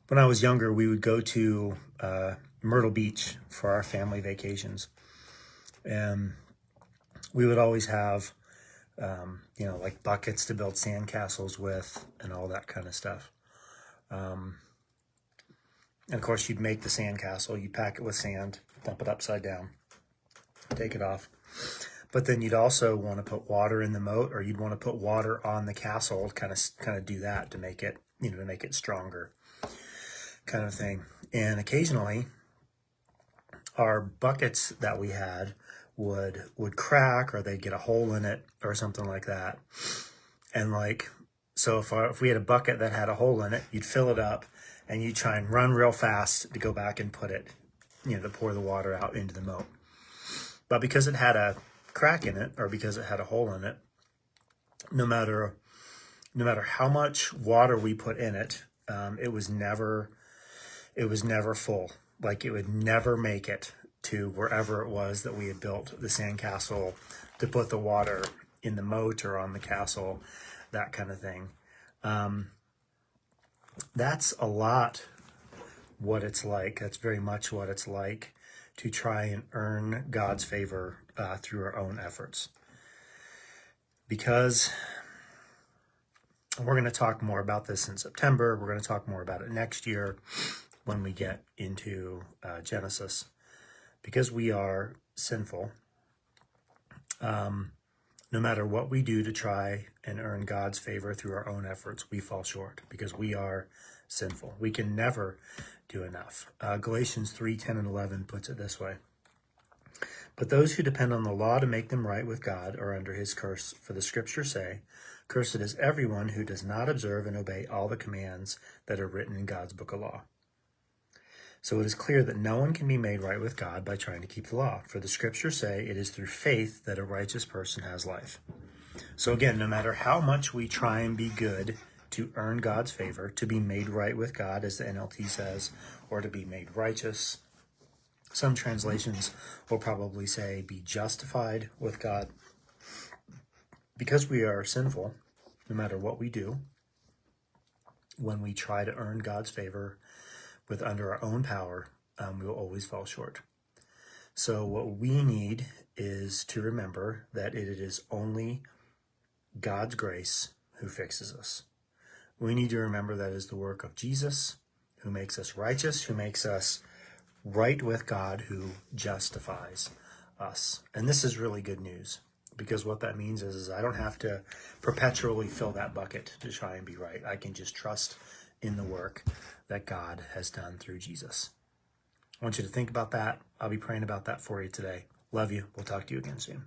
When I was younger, we would go to Myrtle Beach for our family vacations. And we would always have, like buckets to build sandcastles with and all that kind of stuff. And of course, you'd make the sandcastle, you pack it with sand, dump it upside down, take it off. But then you'd also want to put water in the moat, or you'd want to put water on the castle, kind of do that to make it, to make it stronger, kind of thing. And occasionally, our buckets that we had would crack, or they'd get a hole in it or something like that. And so if we had a bucket that had a hole in it, you'd fill it up and you'd try and run real fast to go back and put it, to pour the water out into the moat. But because it had a crack in it, or because it had a hole in it, no matter how much water we put in it, it was never full. Like, it would never make it to wherever it was that we had built the sandcastle to put the water in the moat or on the castle, that kind of thing. That's a lot what it's like. That's very much what it's like to try and earn God's favor through our own efforts. Because we're going to talk more about this in September. We're going to talk more about it next year when we get into Genesis. Because we are sinful, no matter what we do to try and earn God's favor through our own efforts, we fall short because we are sinful. We can never do enough. Galatians 3:10 and 11 puts it this way. But those who depend on the law to make them right with God are under his curse. For the scriptures say, cursed is everyone who does not observe and obey all the commands that are written in God's book of law. So it is clear that no one can be made right with God by trying to keep the law. For the scriptures say it is through faith that a righteous person has life. So again, no matter how much we try and be good to earn God's favor, to be made right with God, as the NLT says, or to be made righteous, some translations will probably say be justified with God. Because we are sinful, no matter what we do, when we try to earn God's favor with under our own power, we will always fall short. So what we need is to remember that it is only God's grace who fixes us. We need to remember that is the work of Jesus, who makes us righteous, who makes us right with God, who justifies us. And this is really good news, because what that means is I don't have to perpetually fill that bucket to try and be right. I can just trust in the work that God has done through Jesus. I want you to think about that. I'll be praying about that for you today. Love you. We'll talk to you again soon.